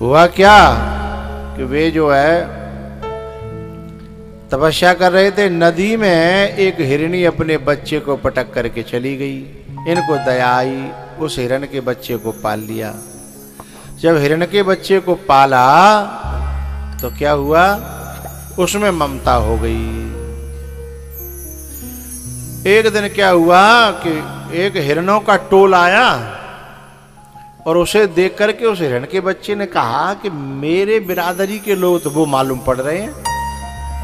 हुआ क्या कि वे जो है तपस्या कर रहे थे, नदी में एक हिरणी अपने बच्चे को पटक करके चली गई। इनको दया आई, उस हिरण के बच्चे को पाल लिया। जब हिरण के बच्चे को पाला तो क्या हुआ, उसमें ममता हो गई। एक दिन क्या हुआ कि एक हिरणों का टोल आया और उसे देख करके उस हिरण के बच्चे ने कहा कि मेरे बिरादरी के लोग तो वो मालूम पड़ रहे हैं,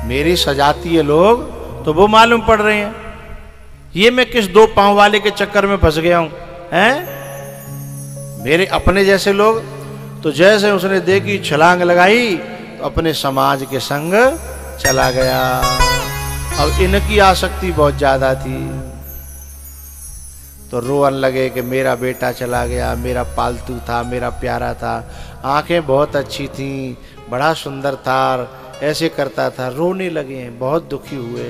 मेरी सजातीय लोग तो वो मालूम पड़ रहे हैं, ये मैं किस दो पांव वाले के चक्कर में फंस गया हूं, हैं मेरे अपने जैसे लोग। तो जैसे उसने देखी छलांग लगाई तो अपने समाज के संग चला गया। अब इनकी आसक्ति बहुत ज्यादा थी तो रोअन लगे कि मेरा बेटा चला गया, मेरा पालतू था, मेरा प्यारा था, आंखें बहुत अच्छी थी, बड़ा सुंदर था, ऐसे करता था। रोने लगे, बहुत दुखी हुए।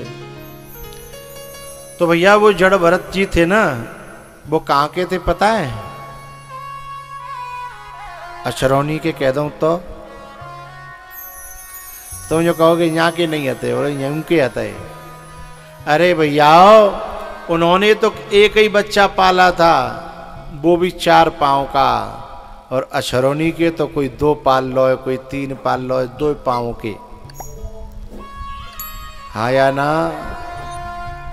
तो भैया वो जड़ भरत जी थे ना, वो कहाँ के थे पता है? अचरौनी के कह दूं तो तुम जो कहोगे यहाँ के नहीं आते, बोले यहाँ के आते हैं। अरे भैया उन्होंने तो एक ही बच्चा पाला था, वो भी 4 पांव का, और अचरौनी के तो कोई 2 पाल लो, कोई 3 पाल लो, 2 पांव के। हाँ या ना?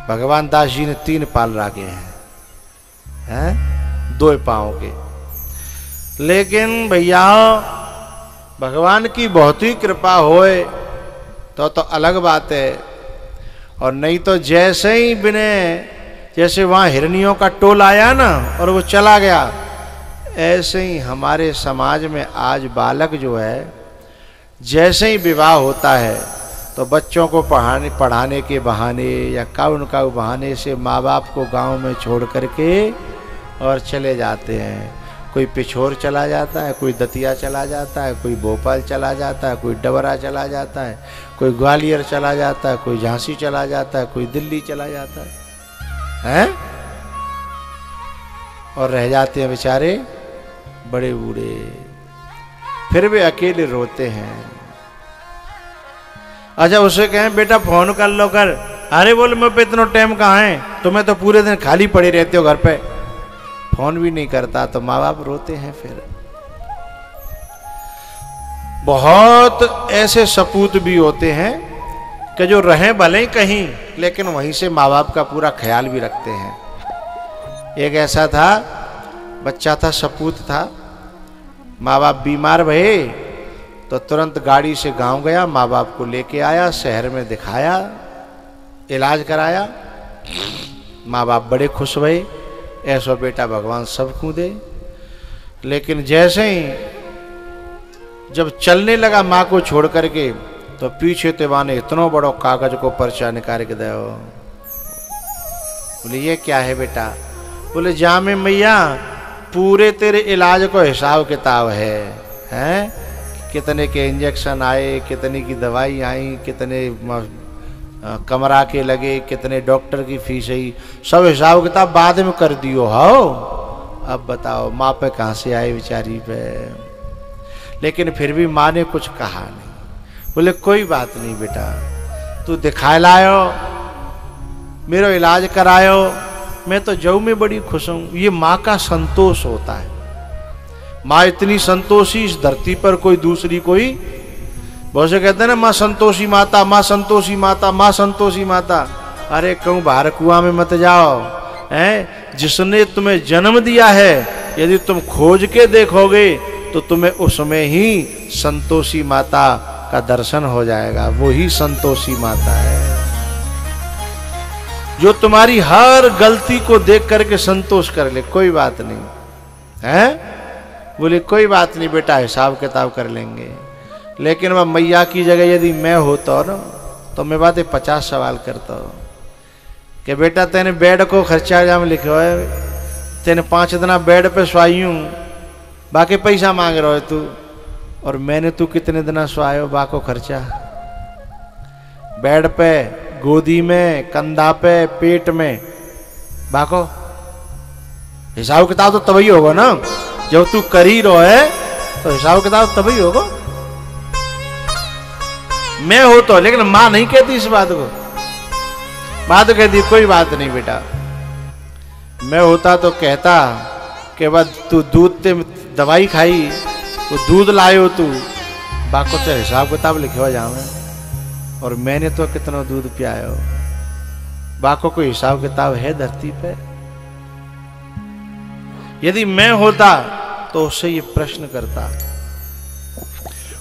भगवान दास जी ने 3 पाल रखे हैं, 2 पांव के। लेकिन भैया भगवान की बहुत ही कृपा होए तो अलग बात है, और नहीं तो जैसे ही जैसे वहां हिरनियों का टोल आया ना और वो चला गया, ऐसे ही हमारे समाज में आज बालक जो है, जैसे ही विवाह होता है तो बच्चों को पढ़ाने के बहाने या काउन बहाने से माँ बाप को गांव में छोड़ करके और चले जाते हैं। कोई पिछोर चला जाता है, कोई दतिया चला जाता है, कोई भोपाल चला जाता है, कोई डबरा चला जाता है, कोई ग्वालियर चला जाता है, कोई झांसी चला जाता है, कोई दिल्ली चला जाता है, और रह जाते हैं बेचारे बड़े बूढ़े, फिर वे अकेले रोते हैं। अच्छा उसे कहें बेटा फोन कर लो कर, अरे बोल मैं पे इतना टाइम कहाँ है, तुम्हें तो पूरे दिन खाली पड़े रहते हो घर पे, फोन भी नहीं करता, तो माँ बाप रोते हैं। फिर बहुत ऐसे सपूत भी होते हैं कि जो रहें भले ही कहीं, लेकिन वहीं से माँ बाप का पूरा ख्याल भी रखते हैं। एक ऐसा था, बच्चा था, सपूत था, माँ बाप बीमार भये तो तुरंत गाड़ी से गांव गया, माँ बाप को लेके आया, शहर में दिखाया, इलाज कराया। माँ बाप बड़े खुश भये, ऐसा बेटा भगवान सबको दे। लेकिन जैसे ही जब चलने लगा माँ को छोड़ करके, तो पीछे तेवाने इतना बड़ो कागज को पर्चा निकाल के दो। बोले ये क्या है बेटा? बोले जामे मैया पूरे तेरे इलाज को हिसाब किताब है, कितने के इंजेक्शन आए, कितने की दवाई आई, कितने कमरा के लगे, कितने डॉक्टर की फीस आई, सब हिसाब किताब बाद में कर दियो। हो अब बताओ माँ पे कहाँ से आए बेचारी पे। लेकिन फिर भी माँ ने कुछ कहा नहीं। बोले कोई बात नहीं बेटा, तू दिखा लायो, मेरा इलाज करायो, मैं तो जऊ में बड़ी खुश हूँ। ये माँ का संतोष होता है। माँ इतनी संतोषी इस धरती पर कोई दूसरी कोई, बहुत से कहते हैं ना माँ संतोषी माता, माँ संतोषी माता, माँ संतोषी माता। अरे कहूँ बाहर कुआं में मत जाओ, हैं? जिसने तुम्हें जन्म दिया है यदि तुम खोज के देखोगे तो तुम्हें उसमें ही संतोषी माता का दर्शन हो जाएगा। वो ही संतोषी माता है जो तुम्हारी हर गलती को देख करके संतोष कर ले। कोई बात नहीं है, बोले कोई बात नहीं बेटा, हिसाब किताब कर लेंगे। लेकिन वह मैया की जगह यदि मैं होता ना तो मैं बात 50 सवाल करता हूँ कि बेटा तेने बेड को खर्चा जाम लिखो है, तेने 5 दिन बेड पे स्वाई हूँ, बाकी पैसा मांग रहा है तू, और मैंने तू कितने दिन स्वायो बाको खर्चा? बेड पे, गोदी में, कंधा पे, पेट में, बाको हिसाब किताब तो तभी होगा ना जब तू कर ही रहो है तो हिसाब किताब तभी होगा। मैं हो तो, लेकिन मां नहीं कहती इस बात को। मां तो कहती कोई बात नहीं बेटा, मैं होता तो कहता कि बाद तू दूध ते दवाई खाई, वो दूध लायो तू, बाको तेरे हिसाब किताब लिखे जावे, और मैंने तो कितना दूध पियायो, बाको कोई हिसाब किताब है धरती पे। यदि मैं होता तो उससे ये प्रश्न करता।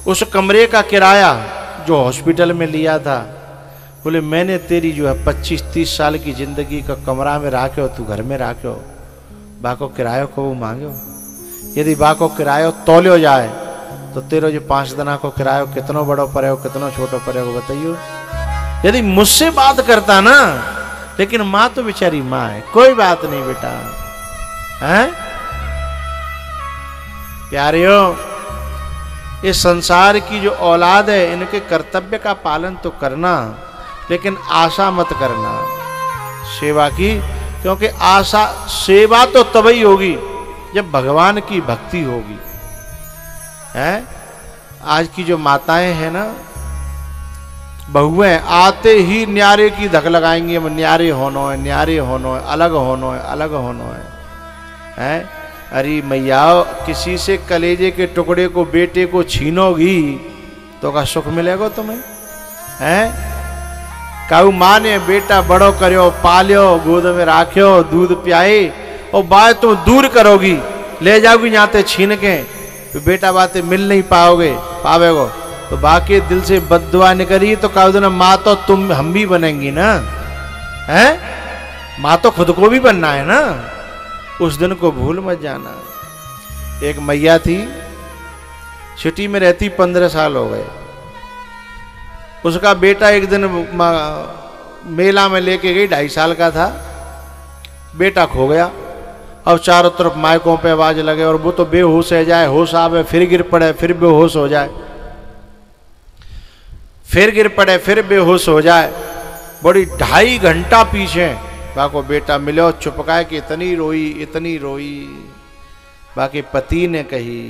उस कमरे का किराया जो हॉस्पिटल में लिया था, बोले मैंने तेरी जो है 25-30 साल की जिंदगी का कमरा में रखे हो, तू घर में रखे हो, बाको किरायो को वो मांगे हो। यदि बाको किरायो तोलो जाए तो तेरो जो 5 दिना को किरायो कितनो बड़ो पड़े हो, कितनो छोटो पड़े हो बताइयो। यदि मुझसे बात करता ना, लेकिन मां तो बेचारी मां है, कोई बात नहीं बेटा, हैं प्यारियों। इस संसार की जो औलाद है, इनके कर्तव्य का पालन तो करना, लेकिन आशा मत करना सेवा की, क्योंकि आशा सेवा तो तभी होगी जब भगवान की भक्ति होगी। है आज की जो माताएं हैं ना, बहुएं आते ही न्यारे की धक लगाएंगी, न्यारे होनो है, न्यारे होनो है, अलग होनो है, अलग होनो है। अरे मैया, किसी से कलेजे के टुकड़े को, बेटे को छीनोगी तो का सुख मिलेगा तुम्हें? हैं काऊ माँ ने बेटा बड़ो करो, पालियो, गोद में राख्यो, दूध पियाए, और बात तुम दूर करोगी, ले जाओगी यहाँ ते छीन के, तो बेटा बातें मिल नहीं पावेगो, तो बाकी दिल से बद्दुआ निकली तो कहा ना, माँ तो तुम हम भी बनेंगी ना, हैं माँ तो खुद को भी बनना है ना, उस दिन को भूल मत जाना। एक मैया थी, सिटी में रहती, 15 साल हो गए। उसका बेटा एक दिन मेला में लेके गई, 2.5 साल का था, बेटा खो गया। अब चारों तरफ माइकों पे आवाज लगे, और वो तो बेहोश है जाए, होश आवे फिर गिर पड़े, फिर बेहोश हो जाए, फिर गिर पड़े, फिर बेहोश हो जाए। बड़ी 2.5 घंटा पीछे बाको बेटा मिलो, चुपकाए कि इतनी रोई, इतनी रोई। बाकी पति ने कही,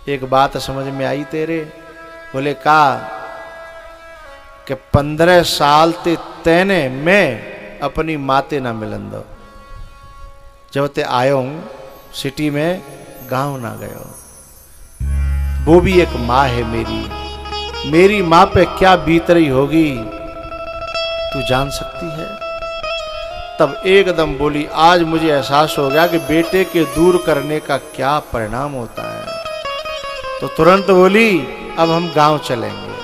एक बात समझ में आई तेरे? बोले का कि 15 साल ते तेने मैं अपनी माते ना मिलन दो, जब ते आयो हूं सिटी में, गांव ना गयो। वो भी एक माँ है मेरी माँ पे क्या बीत रही होगी तू जान सकती है। तब एकदम बोली, आज मुझे एहसास हो गया कि बेटे के दूर करने का क्या परिणाम होता है। तो तुरंत बोली, अब हम गांव चलेंगे,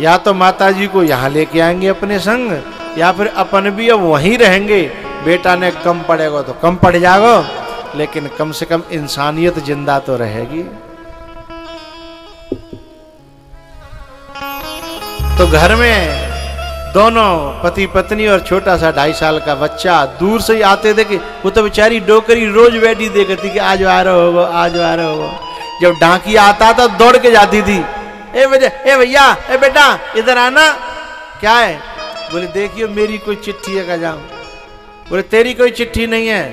या तो माताजी को यहां लेके आएंगे अपने संग, या फिर अपन भी अब वहीं रहेंगे। बेटा ने कम पड़ेगा तो कम पड़ जाएगा, लेकिन कम से कम इंसानियत जिंदा तो रहेगी। तो घर में दोनों पति पत्नी और छोटा सा 2.5 साल का बच्चा दूर से ही आते थे, कि वो तो बेचारी डोकरी रोज बैठी देखती कि आज आ रहा होगा, आज आ रहा होगा। जब डाकिया आता था दौड़ के जाती थी, ए भैया, ए बेटा इधर आना, क्या है? बोले देखियो मेरी कोई चिट्ठी है, का जाऊं। बोले तेरी कोई चिट्ठी नहीं है।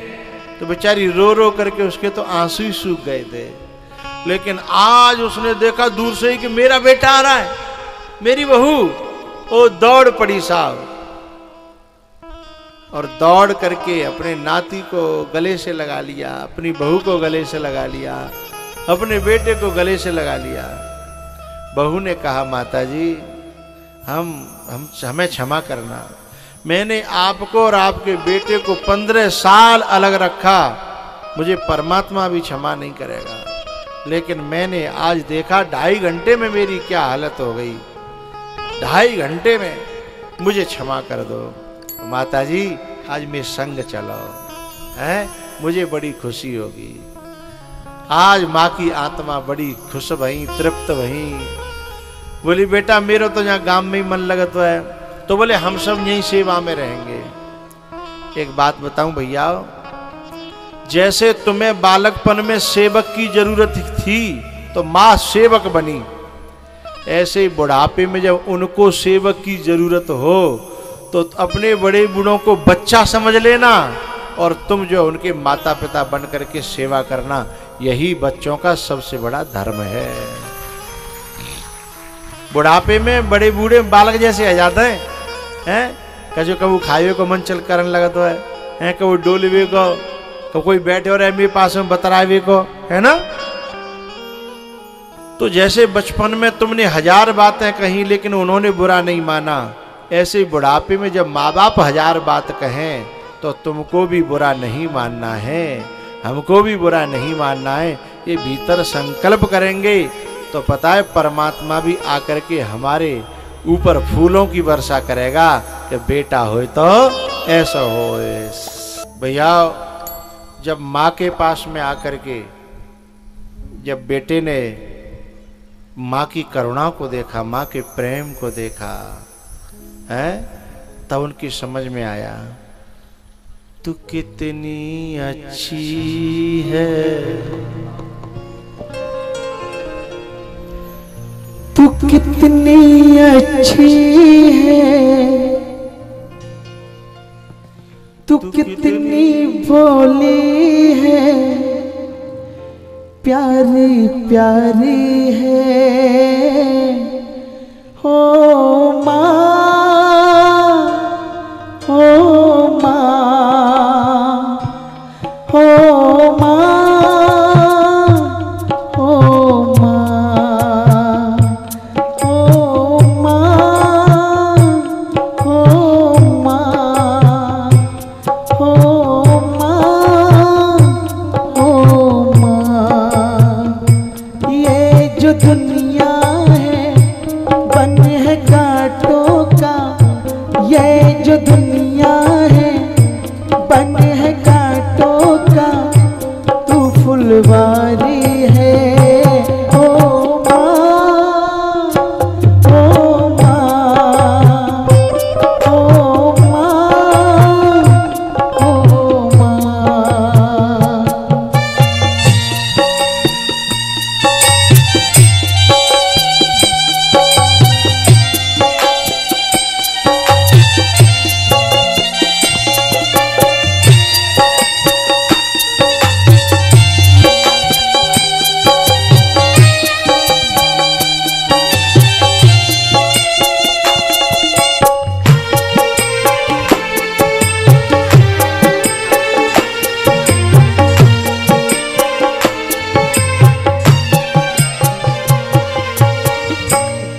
तो बेचारी रो रो करके उसके तो आंसू ही सूख गए थे। लेकिन आज उसने देखा दूर से ही कि मेरा बेटा आ रहा है, मेरी बहू, वो दौड़ पड़ी साहब, और दौड़ करके अपने नाती को गले से लगा लिया, अपनी बहू को गले से लगा लिया, अपने बेटे को गले से लगा लिया। बहू ने कहा, माताजी हमें क्षमा करना, मैंने आपको और आपके बेटे को 15 साल अलग रखा, मुझे परमात्मा भी क्षमा नहीं करेगा। लेकिन मैंने आज देखा 2.5 घंटे में मेरी क्या हालत हो गई, 2.5 घंटे में, मुझे क्षमा कर दो। माताजी आज मैं संग चलो, हैं मुझे बड़ी खुशी होगी। आज माँ की आत्मा बड़ी खुश भई, तृप्त भई। बोली बेटा मेरा तो यहाँ गांव में ही मन लगत है। तो बोले हम सब यहीं सेवा में रहेंगे। एक बात बताऊं भैया, जैसे तुम्हें बालकपन में सेवक की जरूरत थी तो माँ सेवक बनी, ऐसे ही बुढ़ापे में जब उनको सेवक की जरूरत हो तो अपने बड़े बूढ़ों को बच्चा समझ लेना, और तुम जो उनके माता पिता बन करके सेवा करना। यही बच्चों का सबसे बड़ा धर्म है। बुढ़ापे में बड़े बूढ़े बालक जैसे आ जाते हैं, कजो कबू खाए को मन चल करने लगा तो है कबू डोलवे को, कब कोई बैठे और मेरे पास में बतरावे को, है ना। तो जैसे बचपन में तुमने 1000 बातें कही लेकिन उन्होंने बुरा नहीं माना, ऐसे ही बुढ़ापे में जब माँ बाप 1000 बात कहें तो तुमको भी बुरा नहीं मानना है, हमको भी बुरा नहीं मानना है। ये भीतर संकल्प करेंगे तो पता है परमात्मा भी आकर के हमारे ऊपर फूलों की वर्षा करेगा कि बेटा होए तो ऐसा होए। भैया जब माँ के पास में आकर के जब बेटे ने माँ की करुणा को देखा, माँ के प्रेम को देखा है, तब उनकी समझ में आया तू कितनी अच्छी है, तू कितनी अच्छी है, तू कितनी भोली है, प्यारी प्यारी है हो माँ, हो माँ, हो माँ, हो माँ, हो माँ, हो माँ, हो माँ, हो माँ। ये जो दुनिया है बन है कांटों का, ये जो दुनिया है बन है कांटों का, तू फुलवारी है ओ माँ, ओ माँ, ओ माँ, ओ माँ।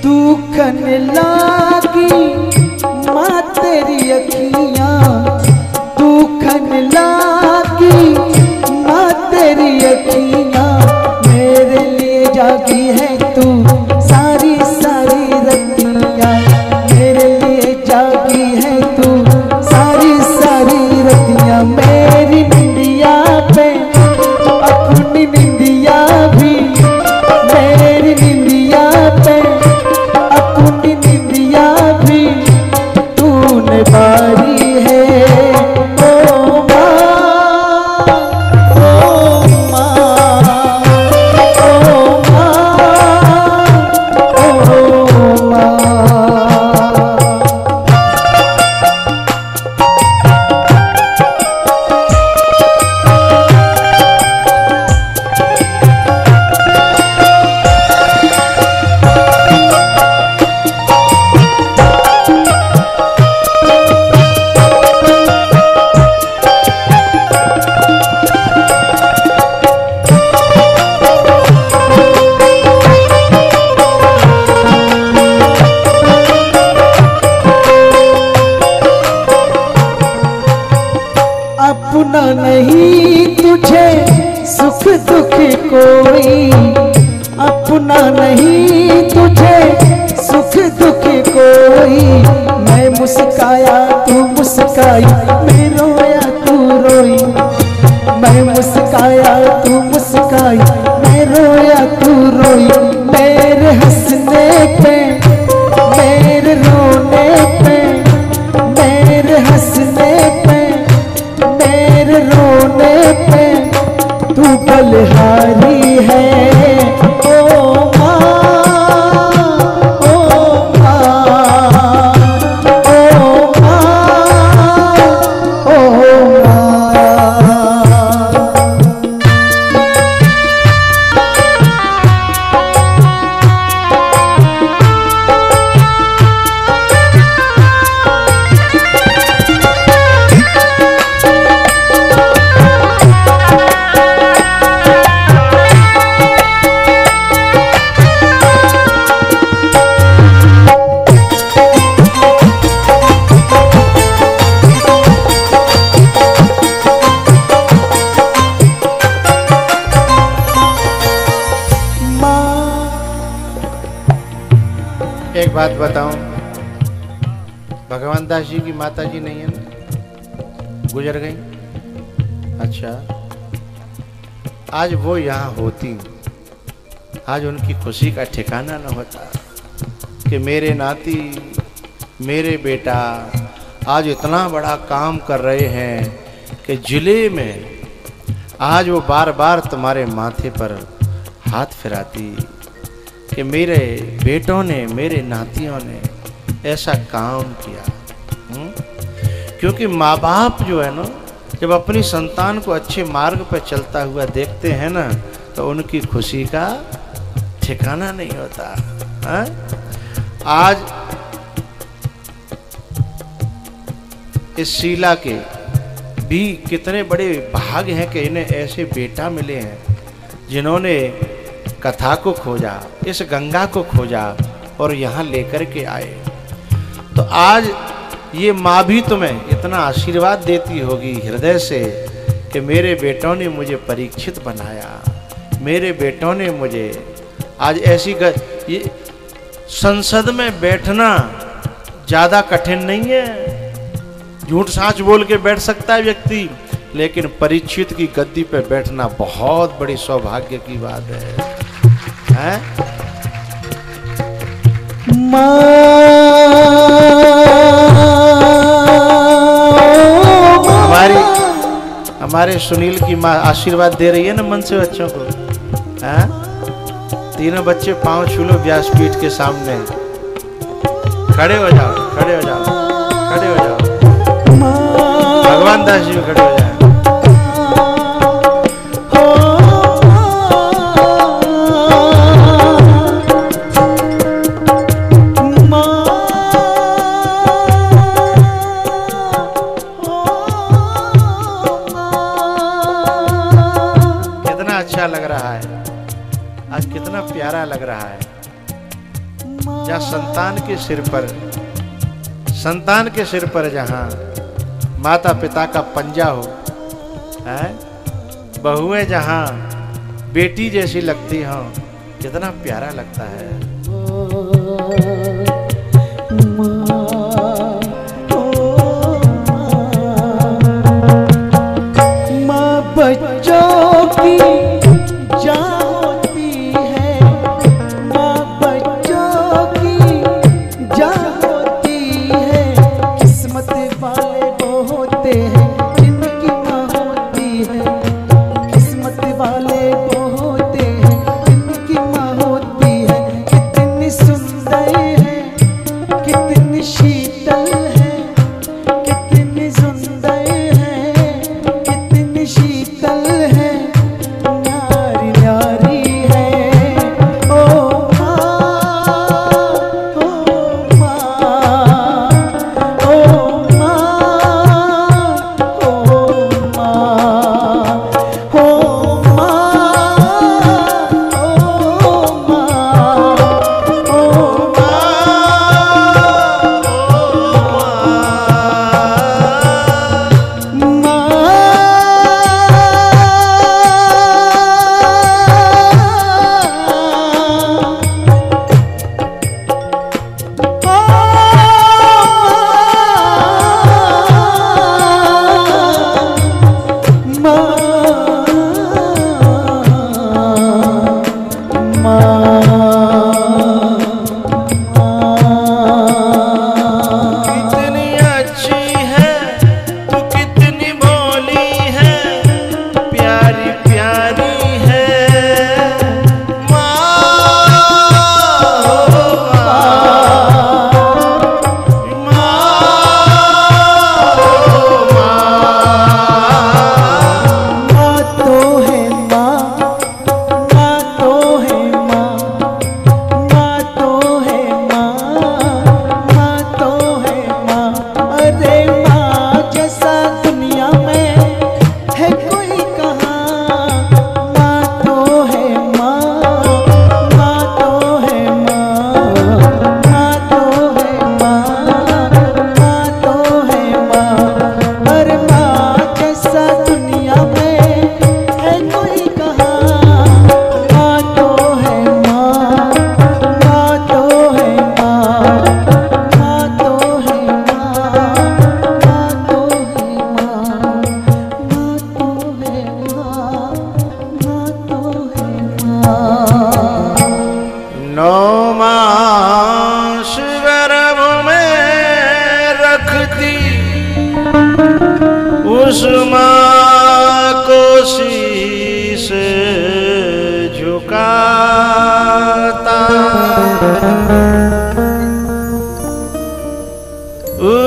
दुखन लागी माँ तेरी अखियाँ, दुखन लागी माँ तेरी अखियाँ, मेरे लिए जागी है तू सारी सारी रतियाँ, मेरे लिए जागी है तू सारी सारी रतियाँ। मेरी निंदिया पे अपनी निंदिया भी, मेरी निंदिया पे अपनी निंदिया भी तूने बारी है ओ माँ, ओ माँ, ओ माँ, ओ माँ। अपना नहीं तुझे सुख दुख कोई, अपना नहीं तुझे सुख दुख कोई। मैं मुस्काया तू मुस्काई, मैं रोया तू रोई, मैं मुस्काया तू मुस्काई, मैं रोया तू रोई। मेरे हंसने पे, मेरे रोने पे, मेरे हंसने पे, मेरे रोने पे तू बलिहारी है ओ माँ, ओ माँ, ओ माँ, ओ माँ। एक बात बताऊं, भगवान दास जी की माता जी नहीं है ना, गुजर गई। अच्छा, आज वो यहाँ होती, आज उनकी खुशी का ठिकाना न होता कि मेरे नाती, मेरे बेटा आज इतना बड़ा काम कर रहे हैं कि जिले में आज वो बार बार तुम्हारे माथे पर हाथ फिराती कि मेरे बेटों ने, मेरे नातियों ने ऐसा काम किया। क्योंकि माँ बाप जो है ना, जब अपनी संतान को अच्छे मार्ग पर चलता हुआ देखते हैं ना, तो उनकी खुशी का ठिकाना नहीं होता। हा? आज इस शीला के भी कितने बड़े भाग हैं कि इन्हें ऐसे बेटा मिले हैं जिन्होंने कथा को खोजा, इस गंगा को खोजा और यहाँ लेकर के आए। तो आज ये माँ भी तुम्हें इतना आशीर्वाद देती होगी हृदय से कि मेरे बेटों ने मुझे परीक्षित बनाया, मेरे बेटों ने मुझे आज ऐसी ये संसद में बैठना ज़्यादा कठिन नहीं है। झूठ साच बोल के बैठ सकता है व्यक्ति, लेकिन परीक्षित की गद्दी पे बैठना बहुत बड़ी सौभाग्य की बात है? हमारे सुनील की माँ आशीर्वाद दे रही है ना मन से बच्चों को। है? तीनों बच्चे पांव छू लो व्यासपीठ के सामने, खड़े हो जाओ, खड़े हो जाओ, खड़े हो जाओ। भगवान दास जी खड़े हो जाए। कितना अच्छा लग रहा है आज, कितना प्यारा लग रहा है। जहाँ संतान के सिर पर जहाँ माता पिता का पंजा हो, है? बहुएं जहाँ बेटी जैसी लगती हो, कितना प्यारा लगता है। माँ बच्चों की जान होती है, माँ बच्चों की जान होती है। किस्मत वाले होते हैं जिनकी माँ होती है, किस्मत वाले वो होते हैं जिनकी माँ होती है। कितनी सुंदर है, कितनी शीतल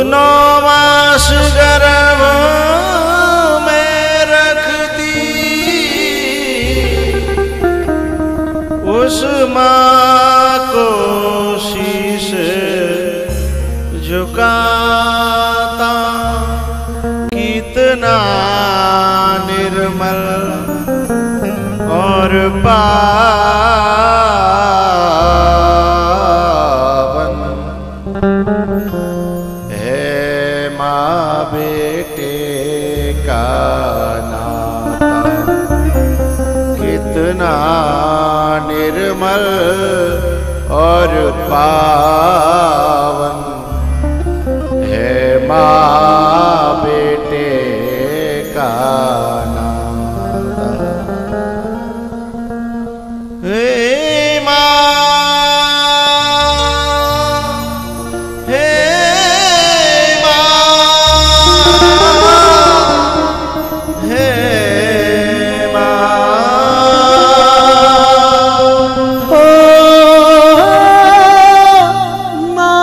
9 मास गर्भ में रखती उस माँ को शीश झुकाता, कितना निर्मल और पावन है माँ बेटे का नाता, कितना निर्मल और पावन है माँ बेटे का नाता। हे माँ, हे माँ, हे माँ, ओ माँ,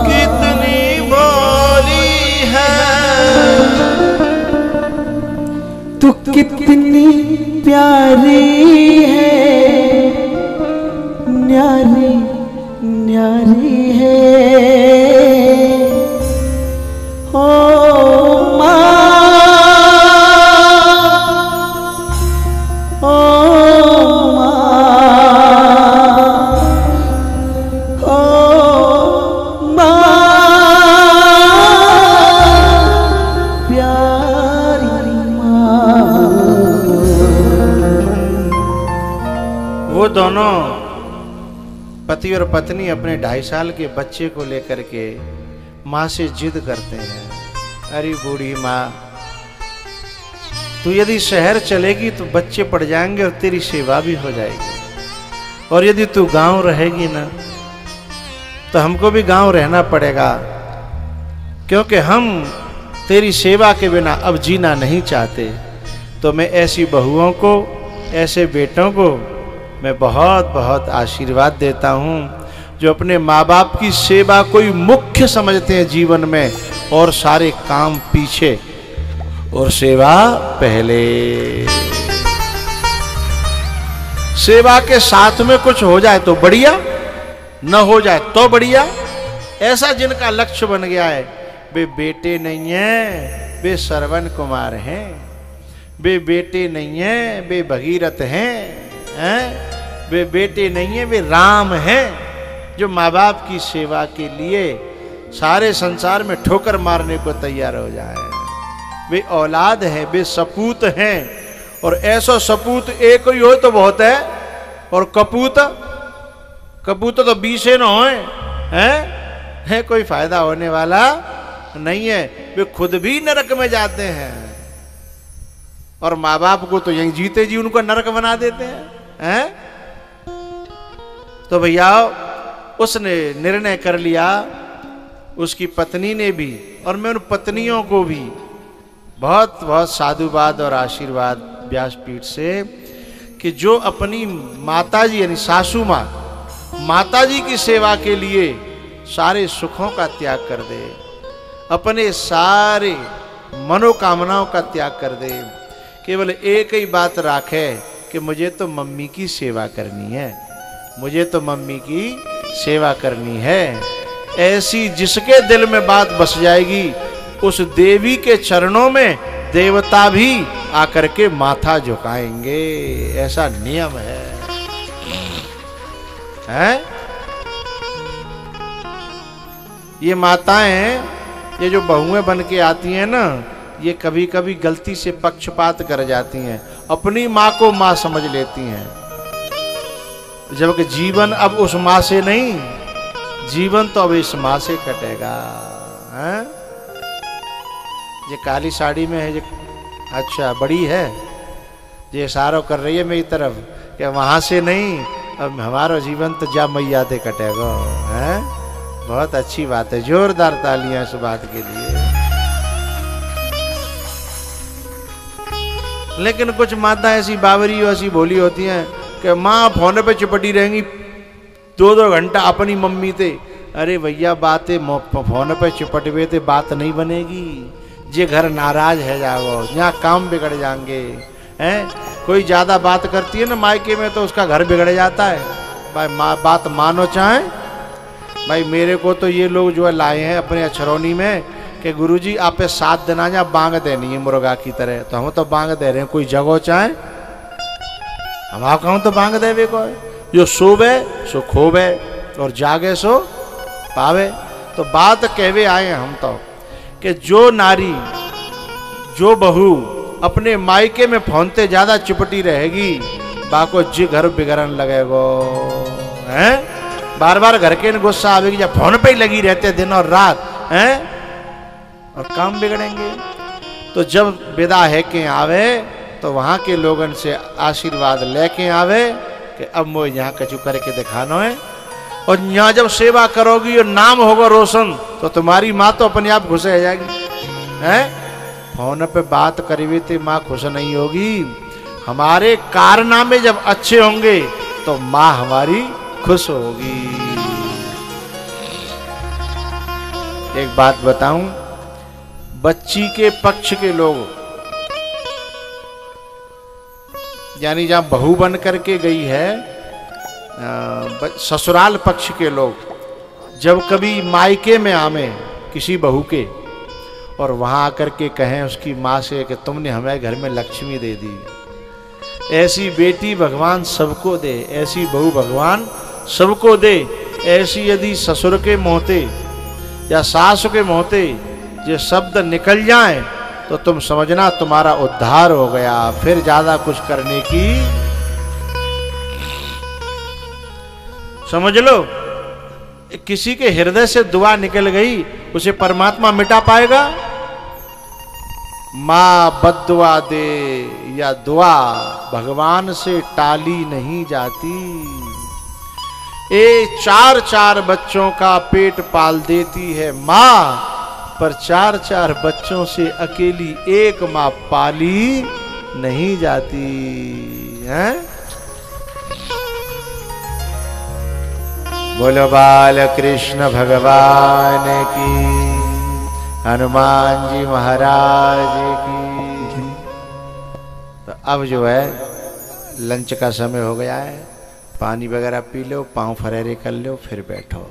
कितनी भोली है, तू कितनी प्यारी है, न्यारी न्यारी है। ओ माँ, ओ माँ, ओ माँ, प्यारी माँ। वो दोनों पति और पत्नी अपने 2.5 साल के बच्चे को लेकर के माँ से जिद करते हैं। अरे बूढ़ी माँ, तू यदि शहर चलेगी तो बच्चे पड़ जाएंगे और तेरी सेवा भी हो जाएगी, और यदि तू गांव रहेगी ना तो हमको भी गांव रहना पड़ेगा, क्योंकि हम तेरी सेवा के बिना अब जीना नहीं चाहते। तो मैं ऐसी बहुओं को, ऐसे बेटों को मैं बहुत बहुत आशीर्वाद देता हूँ जो अपने माँ बाप की सेवा कोई मुख्य समझते हैं जीवन में, और सारे काम पीछे और सेवा पहले। सेवा के साथ में कुछ हो जाए तो बढ़िया, न हो जाए तो बढ़िया। ऐसा जिनका लक्ष्य बन गया है, वे बेटे नहीं हैं, वे श्रवण कुमार हैं, वे बेटे नहीं हैं, वे भगीरथ हैं, वे बेटे नहीं हैं, वे राम हैं, जो माँ बाप की सेवा के लिए सारे संसार में ठोकर मारने को तैयार हो जाए। वे औलाद हैं, वे सपूत हैं, और ऐसा सपूत एक ही हो तो बहुत है, और कपूत तो 20 न होए हैं, कोई फायदा होने वाला नहीं है। वे खुद भी नरक में जाते हैं, और माँ बाप को तो यहीं जीते जी उनको नरक बना देते हैं। तो भैया उसने निर्णय कर लिया, उसकी पत्नी ने भी, और मैं उन पत्नियों को भी बहुत बहुत साधुवाद और आशीर्वाद व्यासपीठ से, कि जो अपनी माताजी यानी सासू माँ, माताजी की सेवा के लिए सारे सुखों का त्याग कर दे, अपने सारे मनोकामनाओं का त्याग कर दे, केवल एक ही बात राखे कि मुझे तो मम्मी की सेवा करनी है, मुझे तो मम्मी की सेवा करनी है। ऐसी जिसके दिल में बात बस जाएगी, उस देवी के चरणों में देवता भी आकर के माथा झुकाएंगे। ऐसा नियम है, हैं? ये माताएं, ये जो बहुएं बन के आती हैं ना, ये कभी कभी गलती से पक्षपात कर जाती हैं, अपनी माँ को माँ समझ लेती हैं, जबकि जीवन अब उस माँ से नहीं, जीवन तो अब इस माँ से कटेगा। हैं? ये काली साड़ी में है, ये अच्छा बड़ी है, ये इशारा कर रही है मेरी तरफ कि वहां से नहीं, अब हमारा जीवन तो जा मैया दे कटेगा। हैं? बहुत अच्छी बात है, जोरदार तालियां इस बात के लिए। लेकिन कुछ माता ऐसी बावरी ऐसी भोली होती हैं कि माँ फोन पे चिपटी रहेंगी 2-2 घंटा अपनी मम्मी ते। अरे भैया बातें फोन पे चिपट हुए थे बात नहीं बनेगी। जे घर नाराज है जाओ, यहाँ काम बिगड़ जाएंगे हैं। कोई ज़्यादा बात करती है ना मायके में तो उसका घर बिगड़ जाता है। भाई बात मानो चाहे भाई। मेरे को तो ये लोग जो है लाए हैं अपने अछरौनी में कि गुरुजी आप पे 7 दिन आ जा बांग देनी है मुर्गा की तरह। तो हम तो बांग दे रहे हैं, कोई जगह चाहे हम आप कहूँ तो बांग देवे को। जो सोवे सो खोवे और जागे सो पावे। तो बात कहवे आए हम तो कि जो नारी जो बहू अपने मायके में फोनते ज्यादा चिपटी रहेगी बाको जी घर बिगड़न लगेगो हैं। बार बार घर के गुस्सा आवेगी जब फोन पे ही लगी रहते दिन और रात हैं और काम बिगड़ेंगे। तो जब विदा है के आवे तो वहां के लोगन से आशीर्वाद लेके आवे कि अब मुझे यहाँ कचू करके दिखाना है। और यहाँ जब सेवा करोगी और नाम होगा रोशन तो तुम्हारी माँ तो अपने आप खुश रह जाएगी हैं। फोन पे बात करी तो माँ खुश नहीं होगी। हमारे कारनामे जब अच्छे होंगे तो माँ हमारी खुश होगी। एक बात बताऊं, बच्ची के पक्ष के लोग यानी जहां बहू बन करके गई है ससुराल पक्ष के लोग जब कभी मायके में आवे किसी बहू के और वहां आकर के कहें उसकी माँ से कि तुमने हमारे घर में लक्ष्मी दे दी, ऐसी बेटी भगवान सबको दे, ऐसी बहू भगवान सबको दे। ऐसी यदि ससुर के मोहते या सास के मोहते ये शब्द निकल जाए तो तुम समझना तुम्हारा उद्धार हो गया। फिर ज्यादा कुछ करने की समझ लो। किसी के हृदय से दुआ निकल गई उसे परमात्मा मिटा पाएगा? माँ बद्दुआ दे या दुआ भगवान से टाली नहीं जाती। 4-4 बच्चों का पेट पाल देती है माँ, पर 4-4 बच्चों से अकेली एक माँ पाली नहीं जाती है। बोलो बाल कृष्ण भगवान की, हनुमान जी महाराज की। तो अब जो है लंच का समय हो गया है, पानी वगैरह पी लो, पाँव फरेरे कर लो, फिर बैठो।